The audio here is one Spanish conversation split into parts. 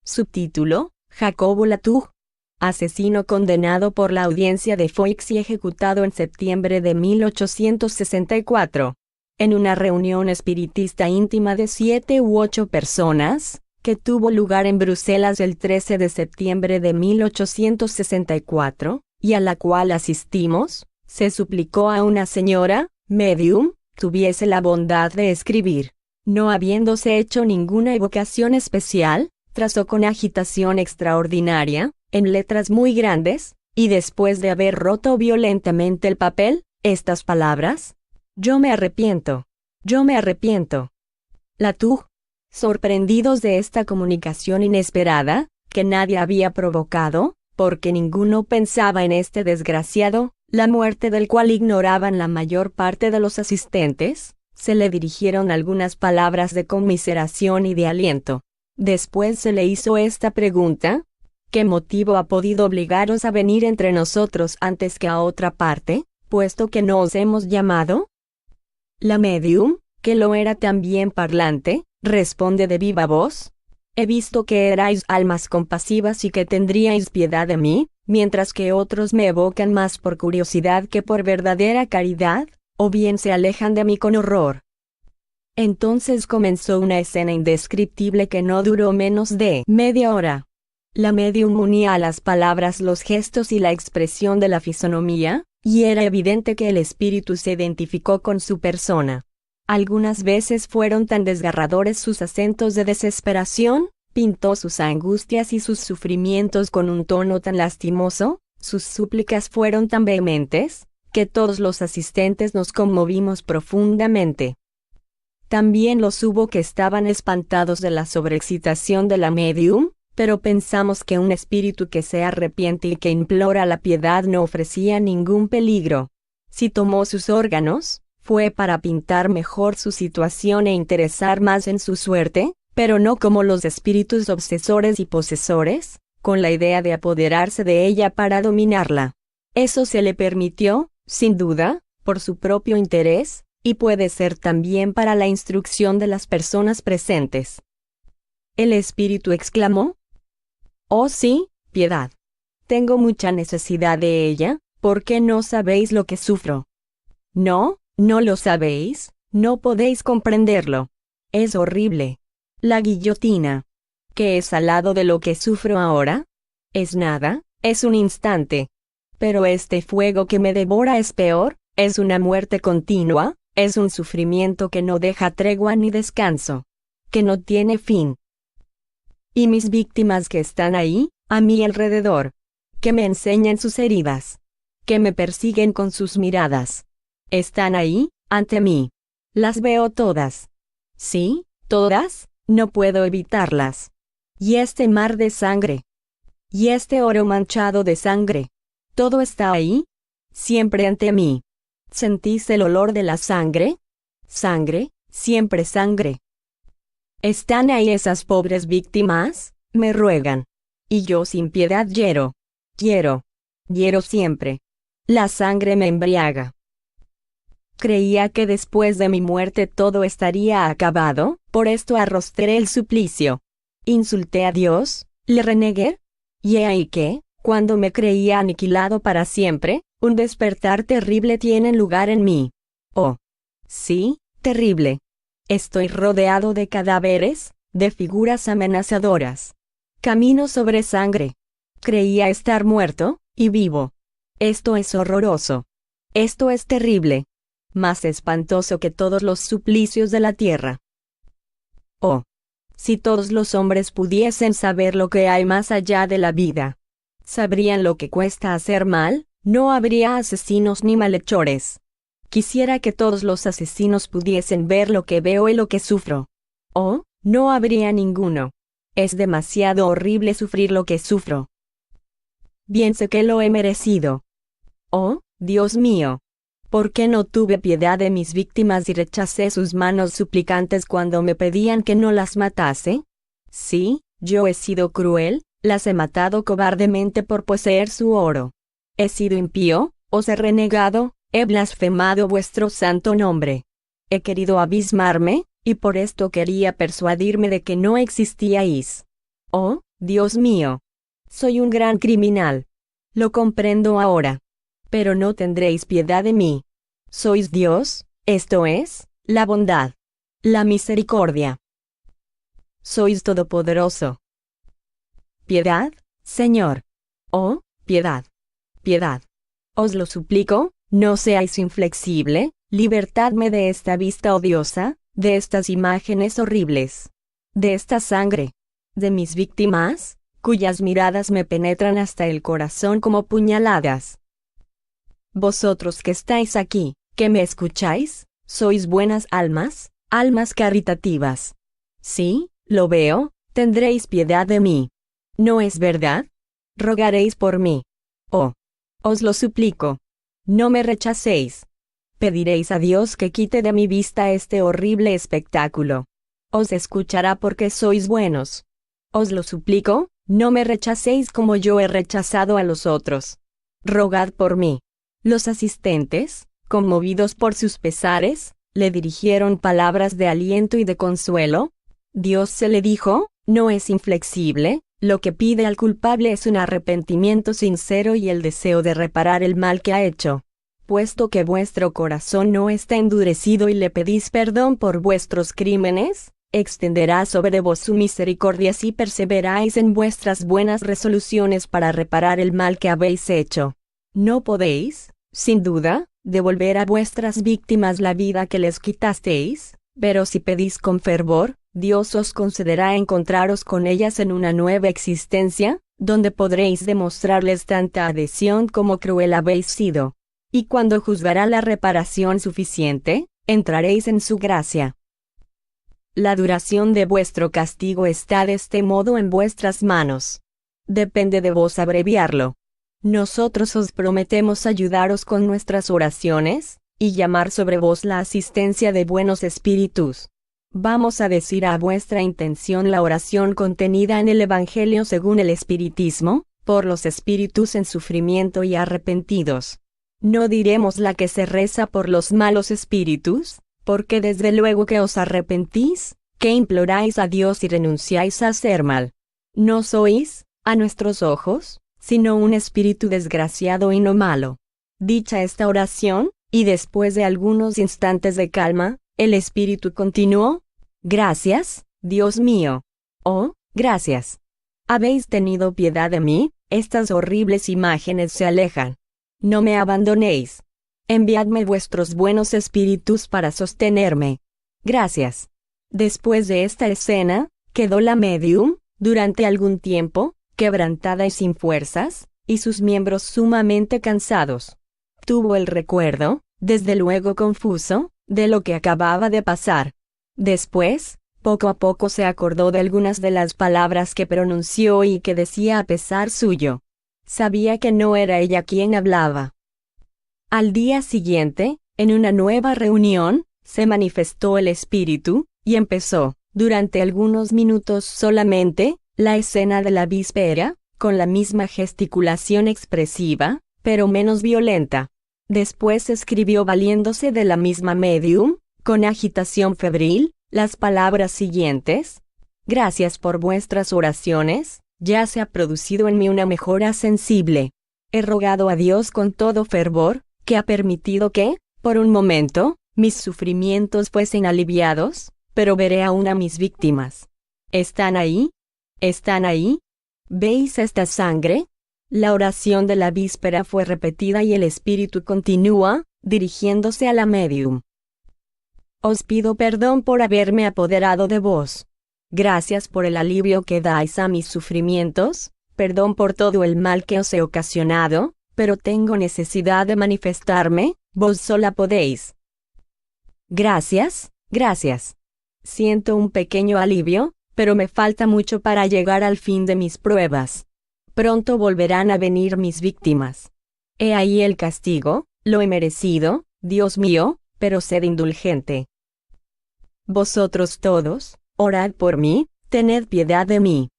Subtítulo: Jacobo Latouche, asesino condenado por la audiencia de Foix y ejecutado en septiembre de 1864. En una reunión espiritista íntima de 7 u 8 personas, que tuvo lugar en Bruselas el 13 de septiembre de 1864, y a la cual asistimos, se suplicó a una señora, medium, tuviese la bondad de escribir. No habiéndose hecho ninguna evocación especial, trazó con agitación extraordinaria, en letras muy grandes, y después de haber roto violentamente el papel, estas palabras: «Yo me arrepiento. Yo me arrepiento». Latouche, sorprendidos de esta comunicación inesperada, que nadie había provocado, porque ninguno pensaba en este desgraciado, la muerte del cual ignoraban la mayor parte de los asistentes, se le dirigieron algunas palabras de conmiseración y de aliento. Después se le hizo esta pregunta: ¿qué motivo ha podido obligaros a venir entre nosotros antes que a otra parte, puesto que no os hemos llamado? La medium, que lo era también parlante, responde de viva voz: he visto que erais almas compasivas y que tendríais piedad de mí, mientras que otros me evocan más por curiosidad que por verdadera caridad, o bien se alejan de mí con horror. Entonces comenzó una escena indescriptible que no duró menos de media hora. La medium unía a las palabras los gestos y la expresión de la fisonomía, y era evidente que el espíritu se identificó con su persona. Algunas veces fueron tan desgarradores sus acentos de desesperación, pintó sus angustias y sus sufrimientos con un tono tan lastimoso, sus súplicas fueron tan vehementes, que todos los asistentes nos conmovimos profundamente. También los hubo que estaban espantados de la sobreexcitación de la medium, pero pensamos que un espíritu que se arrepiente y que implora la piedad no ofrecía ningún peligro. Si tomó sus órganos, fue para pintar mejor su situación e interesar más en su suerte, pero no como los espíritus obsesores y posesores, con la idea de apoderarse de ella para dominarla. Eso se le permitió, sin duda, por su propio interés, y puede ser también para la instrucción de las personas presentes. El espíritu exclamó: «Oh sí, piedad. Tengo mucha necesidad de ella, porque no sabéis lo que sufro». «No, no lo sabéis, no podéis comprenderlo. Es horrible. La guillotina. ¿Qué es al lado de lo que sufro ahora? Es nada, es un instante. Pero este fuego que me devora es peor, es una muerte continua, es un sufrimiento que no deja tregua ni descanso, que no tiene fin. Y mis víctimas que están ahí, a mi alrededor, que me enseñan sus heridas, que me persiguen con sus miradas, están ahí, ante mí. Las veo todas. Sí, todas, no puedo evitarlas. Y este mar de sangre. Y este oro manchado de sangre. Todo está ahí, siempre ante mí. ¿Sentís el olor de la sangre? Sangre, siempre sangre. ¿Están ahí esas pobres víctimas? Me ruegan. Y yo sin piedad hiero. Hiero siempre. La sangre me embriaga. Creía que después de mi muerte todo estaría acabado, por esto arrostré el suplicio. Insulté a Dios, le renegué. Y he ahí que, cuando me creía aniquilado para siempre, un despertar terrible tiene lugar en mí. Oh, sí, terrible. Estoy rodeado de cadáveres, de figuras amenazadoras. Camino sobre sangre. Creía estar muerto, y vivo. Esto es horroroso. Esto es terrible. Más espantoso que todos los suplicios de la tierra. Oh, si todos los hombres pudiesen saber lo que hay más allá de la vida. Sabrían lo que cuesta hacer mal, no habría asesinos ni malhechores. Quisiera que todos los asesinos pudiesen ver lo que veo y lo que sufro. Oh, no habría ninguno. Es demasiado horrible sufrir lo que sufro. Bien sé que lo he merecido. Oh, Dios mío. ¿Por qué no tuve piedad de mis víctimas y rechacé sus manos suplicantes cuando me pedían que no las matase? Sí, yo he sido cruel, las he matado cobardemente por poseer su oro. He sido impío, os he renegado, he blasfemado vuestro santo nombre. He querido abismarme, y por esto quería persuadirme de que no existíais. Oh, Dios mío. Soy un gran criminal. Lo comprendo ahora. Pero no tendréis piedad de mí. Sois Dios, esto es, la bondad. La misericordia. Sois todopoderoso. Piedad, Señor. Oh, piedad. Piedad. Os lo suplico, no seáis inflexible, libertadme de esta vista odiosa, de estas imágenes horribles. De esta sangre. De mis víctimas, cuyas miradas me penetran hasta el corazón como puñaladas. Vosotros que estáis aquí, que me escucháis, sois buenas almas, almas caritativas. Sí, lo veo, tendréis piedad de mí. ¿No es verdad? Rogaréis por mí. Oh, os lo suplico. No me rechacéis. Pediréis a Dios que quite de mi vista este horrible espectáculo. Os escuchará porque sois buenos. Os lo suplico, no me rechacéis como yo he rechazado a los otros. Rogad por mí. Los asistentes, conmovidos por sus pesares, le dirigieron palabras de aliento y de consuelo. Dios se le dijo, no es inflexible, lo que pide al culpable es un arrepentimiento sincero y el deseo de reparar el mal que ha hecho. Puesto que vuestro corazón no está endurecido y le pedís perdón por vuestros crímenes, extenderá sobre vos su misericordia si perseveráis en vuestras buenas resoluciones para reparar el mal que habéis hecho. No podéis, sin duda, devolver a vuestras víctimas la vida que les quitasteis, pero si pedís con fervor, Dios os concederá encontraros con ellas en una nueva existencia, donde podréis demostrarles tanta adhesión como cruel habéis sido. Y cuando juzgará la reparación suficiente, entraréis en su gracia. La duración de vuestro castigo está de este modo en vuestras manos. Depende de vos abreviarlo. Nosotros os prometemos ayudaros con nuestras oraciones, y llamar sobre vos la asistencia de buenos espíritus. Vamos a decir a vuestra intención la oración contenida en el Evangelio según el Espiritismo, por los espíritus en sufrimiento y arrepentidos. No diremos la que se reza por los malos espíritus, porque desde luego que os arrepentís, que imploráis a Dios y renunciáis a hacer mal. No sois, a nuestros ojos, sino un espíritu desgraciado y no malo. Dicha esta oración, y después de algunos instantes de calma, el espíritu continuó: Gracias, Dios mío. Oh, gracias. Habéis tenido piedad de mí, estas horribles imágenes se alejan. No me abandonéis. Enviadme vuestros buenos espíritus para sostenerme. Gracias. Después de esta escena, quedó la medium, durante algún tiempo, quebrantada y sin fuerzas, y sus miembros sumamente cansados. Tuvo el recuerdo, desde luego confuso, de lo que acababa de pasar. Después, poco a poco se acordó de algunas de las palabras que pronunció y que decía a pesar suyo. Sabía que no era ella quien hablaba. Al día siguiente, en una nueva reunión, se manifestó el espíritu, y empezó, durante algunos minutos solamente, la escena de la víspera, con la misma gesticulación expresiva, pero menos violenta. Después escribió valiéndose de la misma medium, con agitación febril, las palabras siguientes: Gracias por vuestras oraciones, ya se ha producido en mí una mejora sensible. He rogado a Dios con todo fervor, que ha permitido que, por un momento, mis sufrimientos fuesen aliviados, pero veré aún a mis víctimas. ¿Están ahí? ¿Están ahí? ¿Veis esta sangre? La oración de la víspera fue repetida y el espíritu continúa, dirigiéndose a la medium. Os pido perdón por haberme apoderado de vos. Gracias por el alivio que dais a mis sufrimientos, perdón por todo el mal que os he ocasionado, pero tengo necesidad de manifestarme, vos sola podéis. Gracias, gracias. Siento un pequeño alivio, pero me falta mucho para llegar al fin de mis pruebas. Pronto volverán a venir mis víctimas. He ahí el castigo, lo he merecido, Dios mío, pero sed indulgente. Vosotros todos, orad por mí, tened piedad de mí.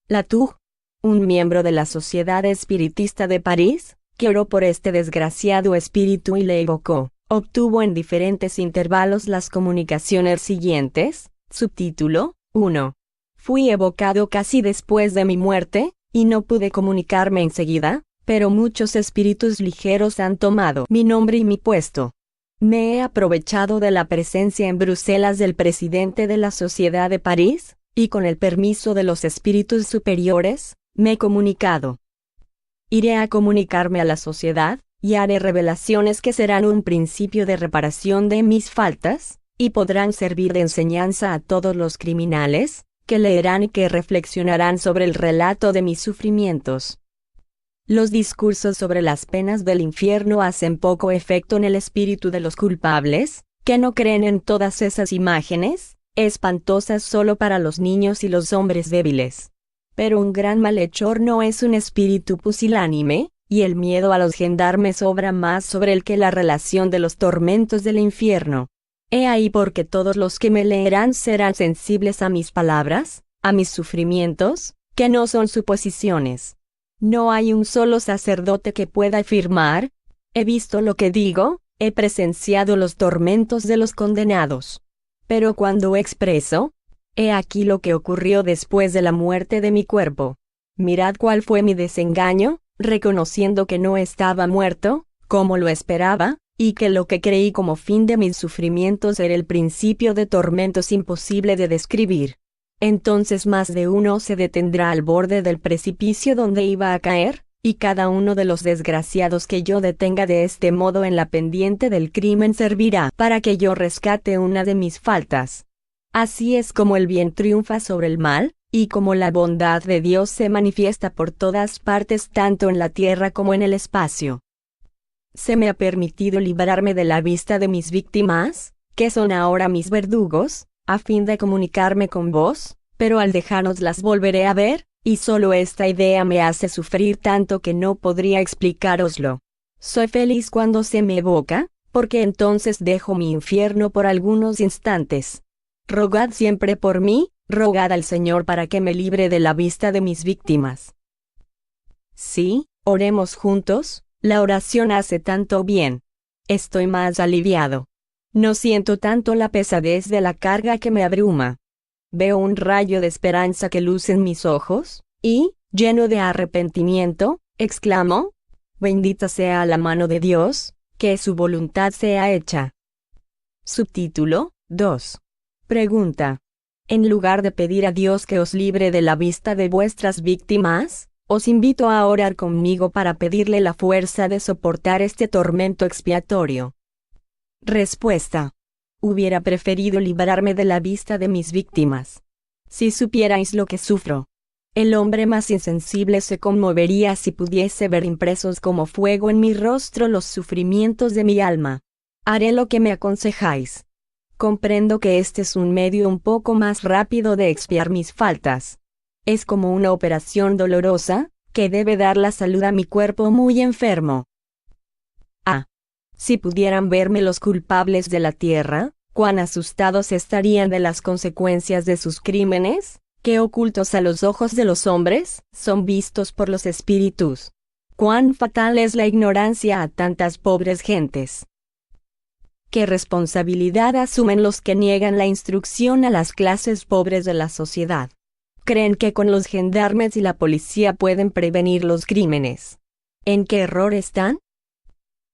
Latour, un miembro de la Sociedad Espiritista de París, que oró por este desgraciado espíritu y le evocó, obtuvo en diferentes intervalos las comunicaciones siguientes. Subtítulo: 1. Fui evocado casi después de mi muerte, y no pude comunicarme enseguida, pero muchos espíritus ligeros han tomado mi nombre y mi puesto. Me he aprovechado de la presencia en Bruselas del presidente de la Sociedad de París, y con el permiso de los espíritus superiores, me he comunicado. Iré a comunicarme a la sociedad, y haré revelaciones que serán un principio de reparación de mis faltas, y podrán servir de enseñanza a todos los criminales, que leerán y que reflexionarán sobre el relato de mis sufrimientos. Los discursos sobre las penas del infierno hacen poco efecto en el espíritu de los culpables, que no creen en todas esas imágenes, espantosas solo para los niños y los hombres débiles. Pero un gran malhechor no es un espíritu pusilánime, y el miedo a los gendarmes obra más sobre él que la relación de los tormentos del infierno. He ahí porque todos los que me leerán serán sensibles a mis palabras, a mis sufrimientos, que no son suposiciones. No hay un solo sacerdote que pueda afirmar: he visto lo que digo, he presenciado los tormentos de los condenados. Pero cuando expreso: he aquí lo que ocurrió después de la muerte de mi cuerpo. Mirad cuál fue mi desengaño, reconociendo que no estaba muerto, como lo esperaba, y que lo que creí como fin de mis sufrimientos era el principio de tormentos imposible de describir. Entonces más de uno se detendrá al borde del precipicio donde iba a caer, y cada uno de los desgraciados que yo detenga de este modo en la pendiente del crimen servirá para que yo rescate una de mis faltas. Así es como el bien triunfa sobre el mal, y como la bondad de Dios se manifiesta por todas partes tanto en la tierra como en el espacio. Se me ha permitido librarme de la vista de mis víctimas, que son ahora mis verdugos, a fin de comunicarme con vos, pero al dejaros las volveré a ver, y solo esta idea me hace sufrir tanto que no podría explicároslo. Soy feliz cuando se me evoca, porque entonces dejo mi infierno por algunos instantes. Rogad siempre por mí, rogad al Señor para que me libre de la vista de mis víctimas. Sí, oremos juntos, la oración hace tanto bien. Estoy más aliviado. No siento tanto la pesadez de la carga que me abruma. Veo un rayo de esperanza que luce en mis ojos, y, lleno de arrepentimiento, exclamo: bendita sea la mano de Dios, que su voluntad sea hecha. Subtítulo 2. Pregunta: en lugar de pedir a Dios que os libre de la vista de vuestras víctimas, os invito a orar conmigo para pedirle la fuerza de soportar este tormento expiatorio. Respuesta: hubiera preferido librarme de la vista de mis víctimas. Si supierais lo que sufro. El hombre más insensible se conmovería si pudiese ver impresos como fuego en mi rostro los sufrimientos de mi alma. Haré lo que me aconsejáis. Comprendo que este es un medio un poco más rápido de expiar mis faltas. Es como una operación dolorosa, que debe dar la salud a mi cuerpo muy enfermo. Si pudieran verme los culpables de la tierra, cuán asustados estarían de las consecuencias de sus crímenes, que ocultos a los ojos de los hombres, son vistos por los espíritus. Cuán fatal es la ignorancia a tantas pobres gentes. ¿Qué responsabilidad asumen los que niegan la instrucción a las clases pobres de la sociedad? Creen que con los gendarmes y la policía pueden prevenir los crímenes. ¿En qué error están?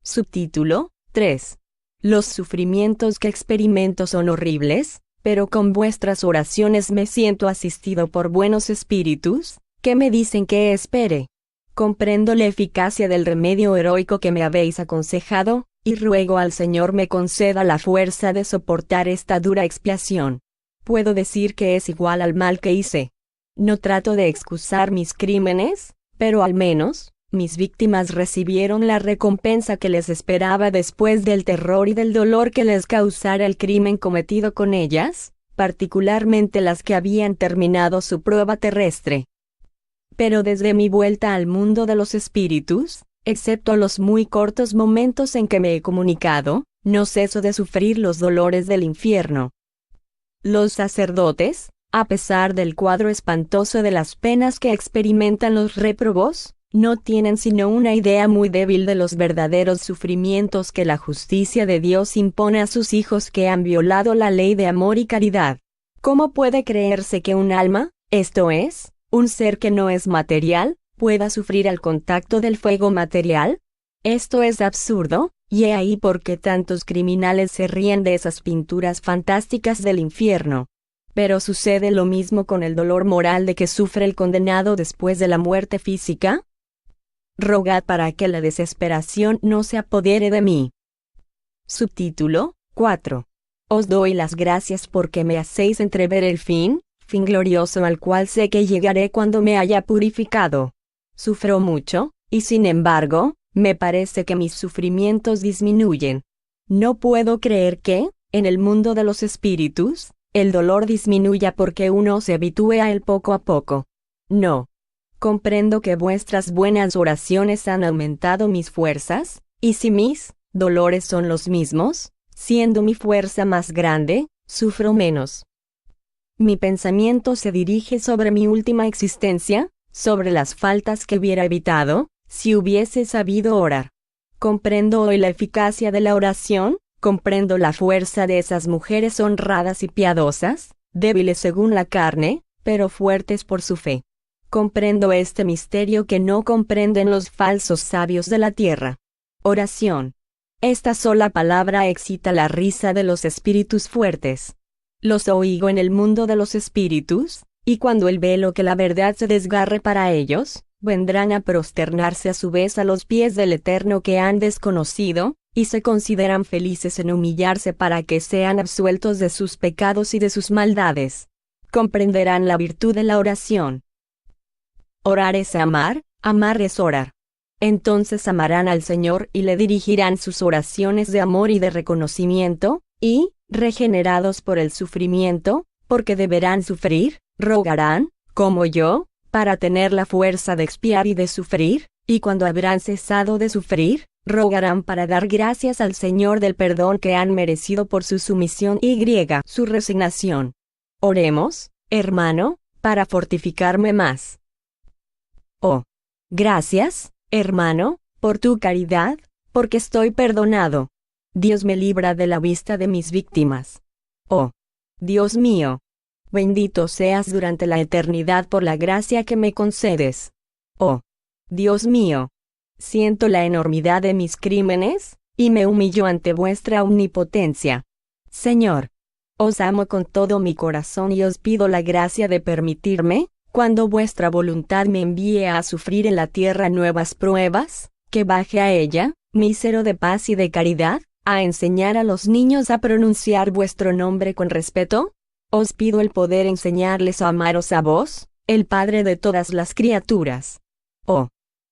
Subtítulo 3. Los sufrimientos que experimento son horribles, pero con vuestras oraciones me siento asistido por buenos espíritus, que me dicen que espere. Comprendo la eficacia del remedio heroico que me habéis aconsejado, y ruego al Señor me conceda la fuerza de soportar esta dura expiación. Puedo decir que es igual al mal que hice. No trato de excusar mis crímenes, pero al menos, mis víctimas recibieron la recompensa que les esperaba después del terror y del dolor que les causara el crimen cometido con ellas, particularmente las que habían terminado su prueba terrestre. Pero desde mi vuelta al mundo de los espíritus, excepto los muy cortos momentos en que me he comunicado, no ceso de sufrir los dolores del infierno. Los sacerdotes, a pesar del cuadro espantoso de las penas que experimentan los réprobos, no tienen sino una idea muy débil de los verdaderos sufrimientos que la justicia de Dios impone a sus hijos que han violado la ley de amor y caridad. ¿Cómo puede creerse que un alma, Esto es, un ser que no es material, pueda sufrir al contacto del fuego material. Esto es absurdo, y he ahí por qué tantos criminales se ríen de esas pinturas fantásticas del infierno. Pero sucede lo mismo con el dolor moral de que sufre el condenado después de la muerte física. Rogad para que la desesperación no se apodere de mí. Subtítulo 4. Os doy las gracias porque me hacéis entrever el fin glorioso al cual sé que llegaré cuando me haya purificado. Sufro mucho, y sin embargo, me parece que mis sufrimientos disminuyen. No puedo creer que, en el mundo de los espíritus, el dolor disminuya porque uno se habitúe a él poco a poco. No. Comprendo que vuestras buenas oraciones han aumentado mis fuerzas, y si mis dolores son los mismos, siendo mi fuerza más grande, sufro menos. Mi pensamiento se dirige sobre mi última existencia, sobre las faltas que hubiera evitado, si hubiese sabido orar. Comprendo hoy la eficacia de la oración, comprendo la fuerza de esas mujeres honradas y piadosas, débiles según la carne, pero fuertes por su fe. Comprendo este misterio que no comprenden los falsos sabios de la tierra. Oración. Esta sola palabra excita la risa de los espíritus fuertes. Los oigo en el mundo de los espíritus, y cuando el velo que la verdad se desgarre para ellos, vendrán a prosternarse a su vez a los pies del Eterno que han desconocido, y se consideran felices en humillarse para que sean absueltos de sus pecados y de sus maldades. Comprenderán la virtud de la oración. Orar es amar, amar es orar. Entonces amarán al Señor y le dirigirán sus oraciones de amor y de reconocimiento, y, regenerados por el sufrimiento, porque deberán sufrir, rogarán, como yo, para tener la fuerza de expiar y de sufrir, y cuando habrán cesado de sufrir, rogarán para dar gracias al Señor del perdón que han merecido por su sumisión y su resignación. Oremos, hermano, para fortificarme más. Oh, gracias, hermano, por tu caridad, porque estoy perdonado. Dios me libra de la vista de mis víctimas. Oh, Dios mío, bendito seas durante la eternidad por la gracia que me concedes. Oh, Dios mío, siento la enormidad de mis crímenes, y me humillo ante vuestra omnipotencia. Señor, os amo con todo mi corazón y os pido la gracia de permitirme, cuando vuestra voluntad me envíe a sufrir en la tierra nuevas pruebas, que baje a ella, mísero de paz y de caridad, a enseñar a los niños a pronunciar vuestro nombre con respeto. Os pido el poder enseñarles a amaros a vos, el Padre de todas las criaturas. Oh,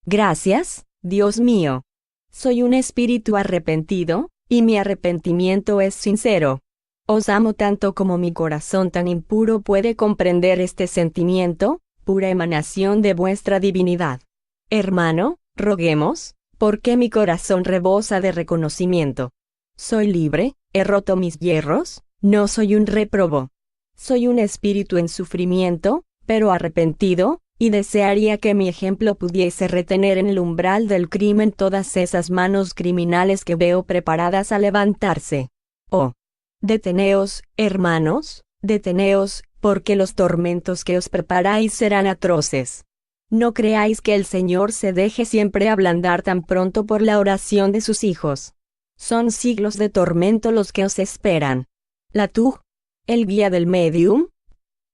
gracias, Dios mío. Soy un espíritu arrepentido, y mi arrepentimiento es sincero. Os amo tanto como mi corazón tan impuro puede comprender este sentimiento, pura emanación de vuestra divinidad. Hermano, roguemos, porque mi corazón rebosa de reconocimiento. Soy libre, he roto mis hierros, no soy un réprobo. Soy un espíritu en sufrimiento, pero arrepentido, y desearía que mi ejemplo pudiese retener en el umbral del crimen todas esas manos criminales que veo preparadas a levantarse. Oh, deteneos, hermanos, deteneos, porque los tormentos que os preparáis serán atroces. No creáis que el Señor se deje siempre ablandar tan pronto por la oración de sus hijos. Son siglos de tormento los que os esperan. El guía del medium.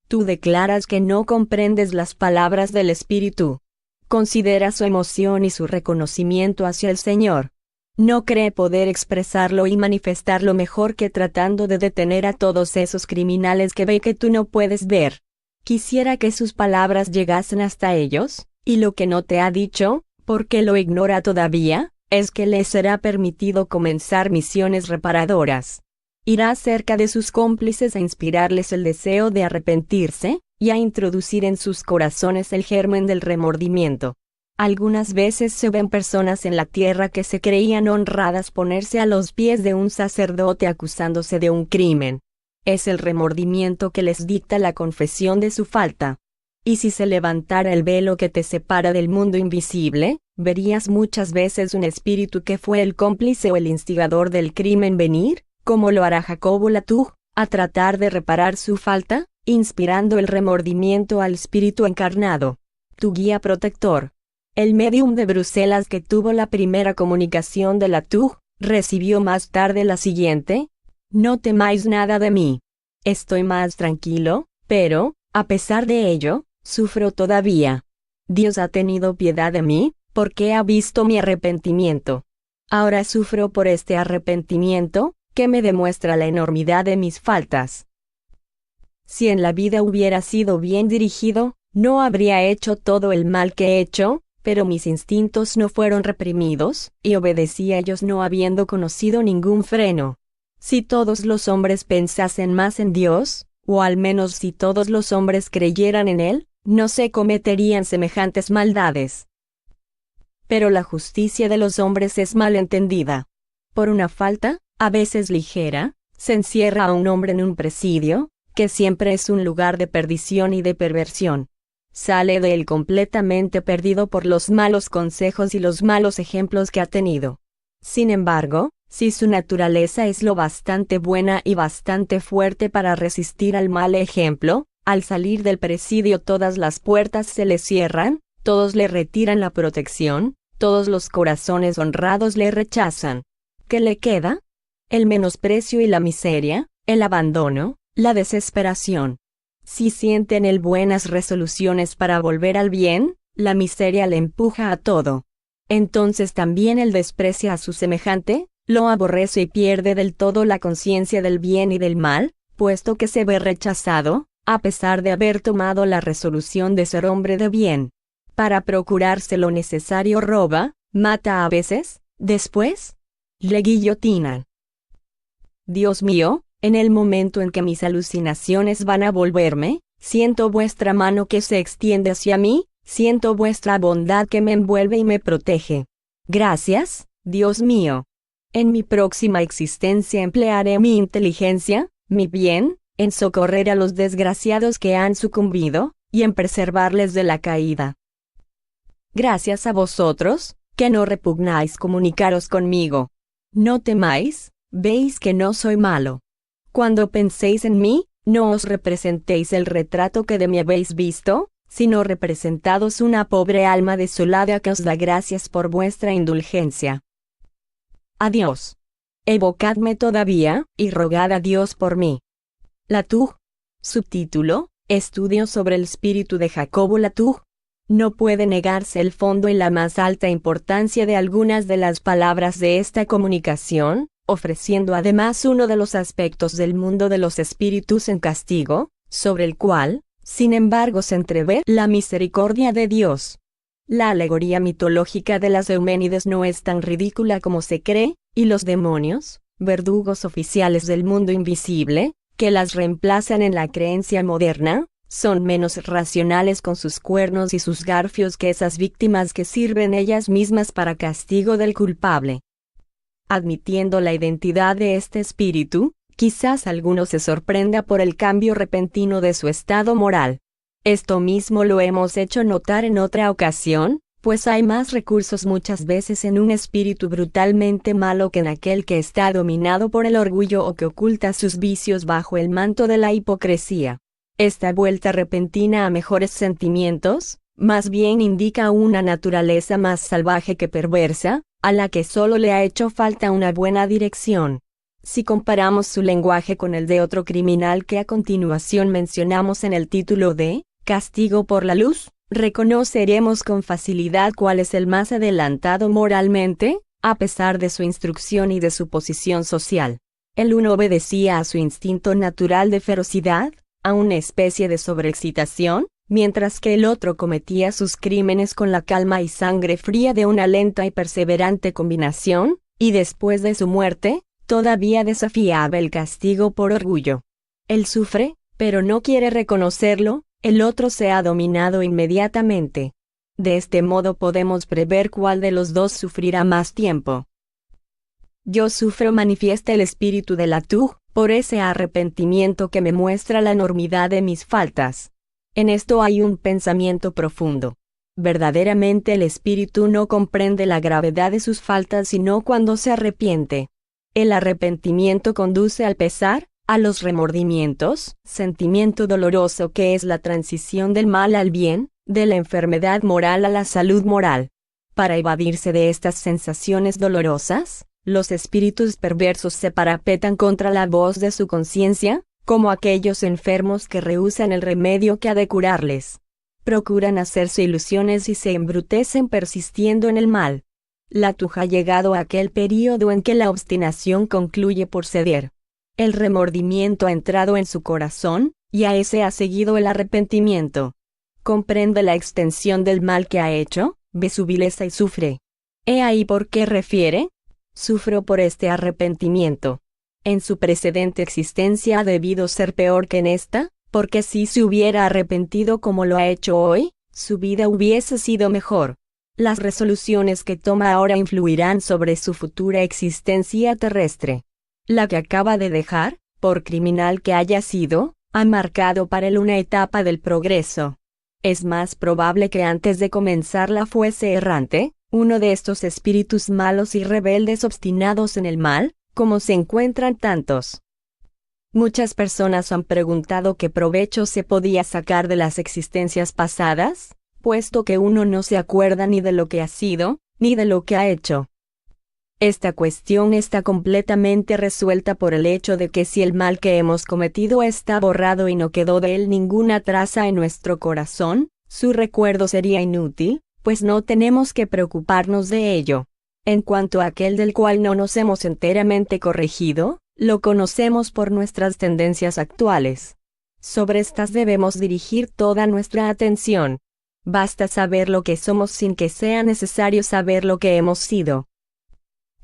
Tú declaras que no comprendes las palabras del Espíritu. Considera su emoción y su reconocimiento hacia el Señor. No cree poder expresarlo y manifestarlo mejor que tratando de detener a todos esos criminales que ve que tú no puedes ver. Quisiera que sus palabras llegasen hasta ellos, y lo que no te ha dicho, porque lo ignora todavía, es que les será permitido comenzar misiones reparadoras. Irá cerca de sus cómplices a inspirarles el deseo de arrepentirse, y a introducir en sus corazones el germen del remordimiento. Algunas veces se ven personas en la tierra que se creían honradas ponerse a los pies de un sacerdote acusándose de un crimen. Es el remordimiento que les dicta la confesión de su falta. Y si se levantara el velo que te separa del mundo invisible, verías muchas veces un espíritu que fue el cómplice o el instigador del crimen venir, como lo hará Jacobo Latuj, a tratar de reparar su falta, inspirando el remordimiento al espíritu encarnado. Tu guía protector. El médium de Bruselas que tuvo la primera comunicación de la TUG, recibió más tarde la siguiente: no temáis nada de mí. Estoy más tranquilo, pero, a pesar de ello, sufro todavía. Dios ha tenido piedad de mí, porque ha visto mi arrepentimiento. Ahora sufro por este arrepentimiento, que me demuestra la enormidad de mis faltas. Si en la vida hubiera sido bien dirigido, no habría hecho todo el mal que he hecho, pero mis instintos no fueron reprimidos, y obedecí a ellos no habiendo conocido ningún freno. Si todos los hombres pensasen más en Dios, o al menos si todos los hombres creyeran en Él, no se cometerían semejantes maldades. Pero la justicia de los hombres es mal entendida. Por una falta, a veces ligera, se encierra a un hombre en un presidio, que siempre es un lugar de perdición y de perversión. Sale de él completamente perdido por los malos consejos y los malos ejemplos que ha tenido. Sin embargo, si su naturaleza es lo bastante buena y bastante fuerte para resistir al mal ejemplo, al salir del presidio todas las puertas se le cierran, todos le retiran la protección, todos los corazones honrados le rechazan. ¿Qué le queda? El menosprecio y la miseria, el abandono, la desesperación. Si siente en él buenas resoluciones para volver al bien, la miseria le empuja a todo. Entonces también él desprecia a su semejante, lo aborrece y pierde del todo la conciencia del bien y del mal, puesto que se ve rechazado, a pesar de haber tomado la resolución de ser hombre de bien. Para procurarse lo necesario roba, mata a veces, después le guillotinan. Dios mío, en el momento en que mis alucinaciones van a volverme, siento vuestra mano que se extiende hacia mí, siento vuestra bondad que me envuelve y me protege. Gracias, Dios mío. En mi próxima existencia emplearé mi inteligencia, mi bien, en socorrer a los desgraciados que han sucumbido, y en preservarles de la caída. Gracias a vosotros, que no repugnáis comunicaros conmigo. No temáis, veis que no soy malo. Cuando penséis en mí, no os representéis el retrato que de mí habéis visto, sino representados una pobre alma desolada que os da gracias por vuestra indulgencia. Adiós. Evocadme todavía, y rogad a Dios por mí. Latouge. Subtítulo: Estudio sobre el espíritu de Jacobo Latouge. No puede negarse el fondo y la más alta importancia de algunas de las palabras de esta comunicación, ofreciendo además uno de los aspectos del mundo de los espíritus en castigo, sobre el cual, sin embargo, se entrevé la misericordia de Dios. La alegoría mitológica de las Euménides no es tan ridícula como se cree, y los demonios, verdugos oficiales del mundo invisible, que las reemplazan en la creencia moderna, son menos racionales con sus cuernos y sus garfios que esas víctimas que sirven ellas mismas para castigo del culpable. Admitiendo la identidad de este espíritu, quizás alguno se sorprenda por el cambio repentino de su estado moral. Esto mismo lo hemos hecho notar en otra ocasión, pues hay más recursos muchas veces en un espíritu brutalmente malo que en aquel que está dominado por el orgullo o que oculta sus vicios bajo el manto de la hipocresía. Esta vuelta repentina a mejores sentimientos, más bien indica una naturaleza más salvaje que perversa, a la que solo le ha hecho falta una buena dirección. Si comparamos su lenguaje con el de otro criminal que a continuación mencionamos en el título de Castigo por la luz, reconoceremos con facilidad cuál es el más adelantado moralmente, a pesar de su instrucción y de su posición social. El uno obedecía a su instinto natural de ferocidad, a una especie de sobreexcitación, mientras que el otro cometía sus crímenes con la calma y sangre fría de una lenta y perseverante combinación, y después de su muerte, todavía desafiaba el castigo por orgullo. Él sufre, pero no quiere reconocerlo, el otro se ha dominado inmediatamente. De este modo podemos prever cuál de los dos sufrirá más tiempo. Yo sufro, manifiesta el espíritu de Latouge, por ese arrepentimiento que me muestra la enormidad de mis faltas. En esto hay un pensamiento profundo. Verdaderamente el espíritu no comprende la gravedad de sus faltas sino cuando se arrepiente. El arrepentimiento conduce al pesar, a los remordimientos, sentimiento doloroso que es la transición del mal al bien, de la enfermedad moral a la salud moral. Para evadirse de estas sensaciones dolorosas, los espíritus perversos se parapetan contra la voz de su conciencia, como aquellos enfermos que rehúsan el remedio que ha de curarles. Procuran hacerse ilusiones y se embrutecen persistiendo en el mal. La tuja ha llegado a aquel período en que la obstinación concluye por ceder. El remordimiento ha entrado en su corazón, y a ese ha seguido el arrepentimiento. Comprende la extensión del mal que ha hecho, ve su vileza y sufre. He ahí por qué refiere: sufro por este arrepentimiento. En su precedente existencia ha debido ser peor que en esta, porque si se hubiera arrepentido como lo ha hecho hoy, su vida hubiese sido mejor. Las resoluciones que toma ahora influirán sobre su futura existencia terrestre. La que acaba de dejar, por criminal que haya sido, ha marcado para él una etapa del progreso. Es más probable que antes de comenzarla fuese errante, uno de estos espíritus malos y rebeldes obstinados en el mal, como se encuentran tantos. Muchas personas han preguntado qué provecho se podía sacar de las existencias pasadas, puesto que uno no se acuerda ni de lo que ha sido, ni de lo que ha hecho. Esta cuestión está completamente resuelta por el hecho de que si el mal que hemos cometido está borrado y no quedó de él ninguna traza en nuestro corazón, su recuerdo sería inútil, pues no tenemos que preocuparnos de ello. En cuanto a aquel del cual no nos hemos enteramente corregido, lo conocemos por nuestras tendencias actuales. Sobre estas debemos dirigir toda nuestra atención. Basta saber lo que somos sin que sea necesario saber lo que hemos sido.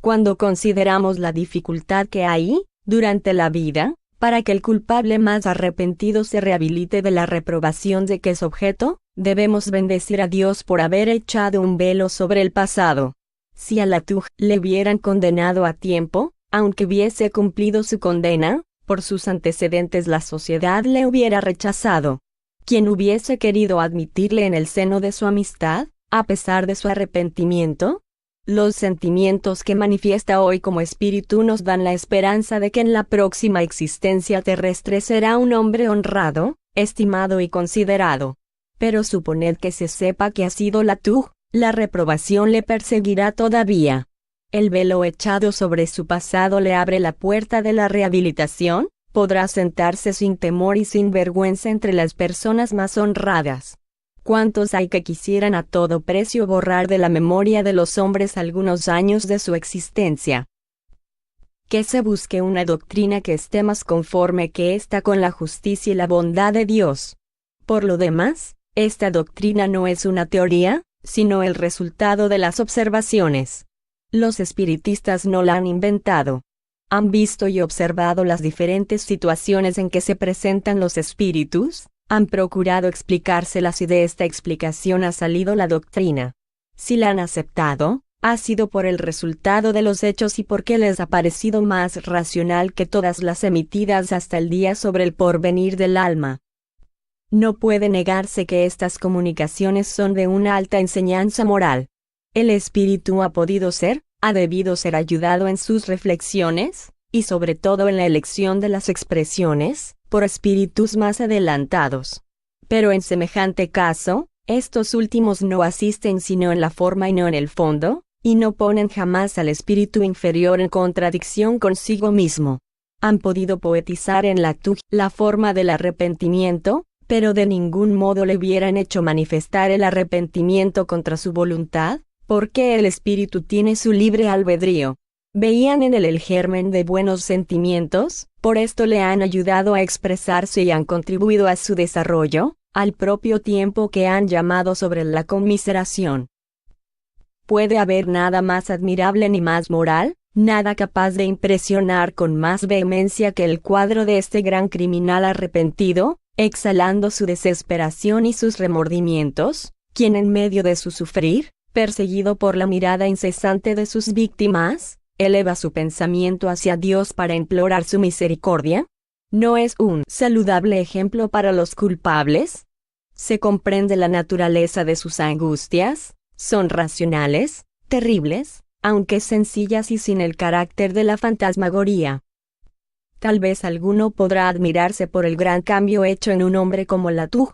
Cuando consideramos la dificultad que hay, durante la vida, para que el culpable más arrepentido se rehabilite de la reprobación de que es objeto, debemos bendecir a Dios por haber echado un velo sobre el pasado. Si a la tuj le hubieran condenado a tiempo, aunque hubiese cumplido su condena, por sus antecedentes la sociedad le hubiera rechazado. Quien hubiese querido admitirle en el seno de su amistad, a pesar de su arrepentimiento? Los sentimientos que manifiesta hoy como espíritu nos dan la esperanza de que en la próxima existencia terrestre será un hombre honrado, estimado y considerado. Pero suponed que se sepa que ha sido la tuj, la reprobación le perseguirá todavía. El velo echado sobre su pasado le abre la puerta de la rehabilitación, podrá sentarse sin temor y sin vergüenza entre las personas más honradas. ¿Cuántos hay que quisieran a todo precio borrar de la memoria de los hombres algunos años de su existencia? Que se busque una doctrina que esté más conforme que ésta con la justicia y la bondad de Dios. Por lo demás, esta doctrina no es una teoría, sino el resultado de las observaciones. Los espiritistas no la han inventado. Han visto y observado las diferentes situaciones en que se presentan los espíritus, han procurado explicárselas y de esta explicación ha salido la doctrina. Si la han aceptado, ha sido por el resultado de los hechos y porque les ha parecido más racional que todas las emitidas hasta el día sobre el porvenir del alma. No puede negarse que estas comunicaciones son de una alta enseñanza moral. El espíritu ha debido ser ayudado en sus reflexiones, y sobre todo en la elección de las expresiones, por espíritus más adelantados. Pero en semejante caso, estos últimos no asisten sino en la forma y no en el fondo, y no ponen jamás al espíritu inferior en contradicción consigo mismo. Han podido poetizar en la tuj la forma del arrepentimiento, pero de ningún modo le hubieran hecho manifestar el arrepentimiento contra su voluntad, porque el espíritu tiene su libre albedrío. Veían en él el germen de buenos sentimientos, por esto le han ayudado a expresarse y han contribuido a su desarrollo, al propio tiempo que han llamado sobre la conmiseración. ¿Puede haber nada más admirable ni más moral, nada capaz de impresionar con más vehemencia que el cuadro de este gran criminal arrepentido, exhalando su desesperación y sus remordimientos, quien en medio de su sufrir, perseguido por la mirada incesante de sus víctimas, eleva su pensamiento hacia Dios para implorar su misericordia? ¿No es un saludable ejemplo para los culpables? ¿Se comprende la naturaleza de sus angustias? Son racionales, terribles, aunque sencillas y sin el carácter de la fantasmagoría. Tal vez alguno podrá admirarse por el gran cambio hecho en un hombre como Latouche.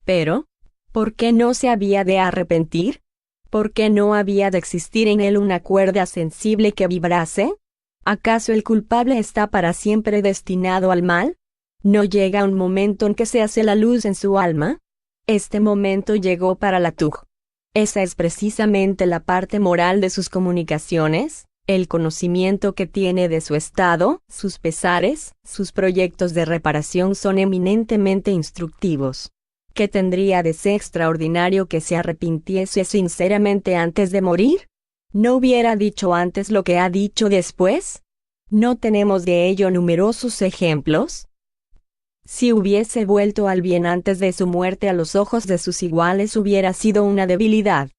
Pero, ¿por qué no se había de arrepentir? ¿Por qué no había de existir en él una cuerda sensible que vibrase? ¿Acaso el culpable está para siempre destinado al mal? ¿No llega un momento en que se hace la luz en su alma? Este momento llegó para Latouche. Esa es precisamente la parte moral de sus comunicaciones, el conocimiento que tiene de su estado, sus pesares, sus proyectos de reparación son eminentemente instructivos. ¿Qué tendría de ser extraordinario que se arrepintiese sinceramente antes de morir? ¿No hubiera dicho antes lo que ha dicho después? ¿No tenemos de ello numerosos ejemplos? Si hubiese vuelto al bien antes de su muerte a los ojos de sus iguales hubiera sido una debilidad.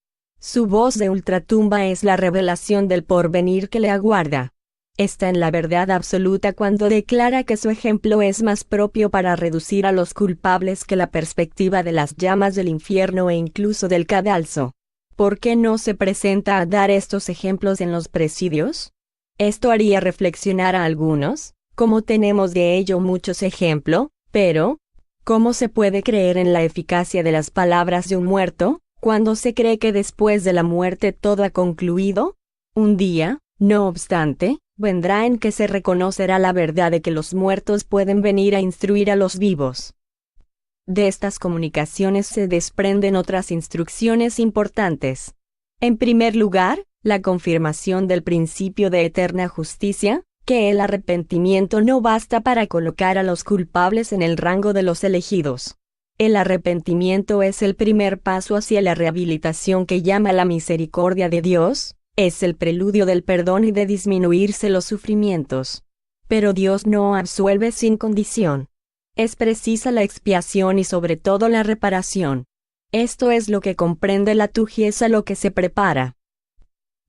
Su voz de ultratumba es la revelación del porvenir que le aguarda. Está en la verdad absoluta cuando declara que su ejemplo es más propio para reducir a los culpables que la perspectiva de las llamas del infierno e incluso del cadalso. ¿Por qué no se presenta a dar estos ejemplos en los presidios? Esto haría reflexionar a algunos, como tenemos de ello muchos ejemplos, pero, ¿cómo se puede creer en la eficacia de las palabras de un muerto, cuando se cree que después de la muerte todo ha concluido? Un día, no obstante, vendrá en que se reconocerá la verdad de que los muertos pueden venir a instruir a los vivos. De estas comunicaciones se desprenden otras instrucciones importantes. En primer lugar, la confirmación del principio de eterna justicia, que el arrepentimiento no basta para colocar a los culpables en el rango de los elegidos. El arrepentimiento es el primer paso hacia la rehabilitación que llama la misericordia de Dios, es el preludio del perdón y de disminuirse los sufrimientos. Pero Dios no absuelve sin condición. Es precisa la expiación y sobre todo la reparación. Esto es lo que comprende Latouche y es a lo que se prepara.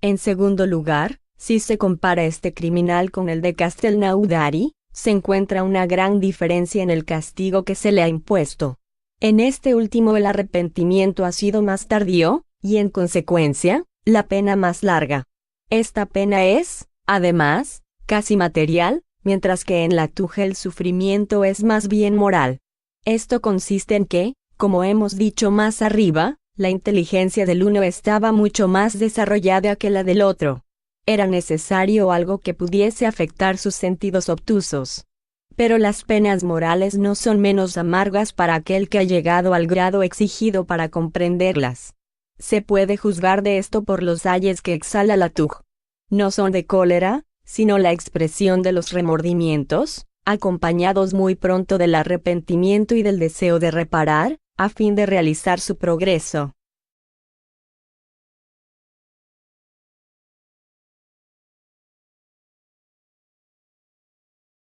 En segundo lugar, si se compara este criminal con el de Castelnaudary, se encuentra una gran diferencia en el castigo que se le ha impuesto. En este último el arrepentimiento ha sido más tardío, y en consecuencia, la pena más larga. Esta pena es, además, casi material, mientras que en Latouche el sufrimiento es más bien moral. Esto consiste en que, como hemos dicho más arriba, la inteligencia del uno estaba mucho más desarrollada que la del otro. Era necesario algo que pudiese afectar sus sentidos obtusos. Pero las penas morales no son menos amargas para aquel que ha llegado al grado exigido para comprenderlas. Se puede juzgar de esto por los ayes que exhala Latouche. No son de cólera, sino la expresión de los remordimientos, acompañados muy pronto del arrepentimiento y del deseo de reparar, a fin de realizar su progreso.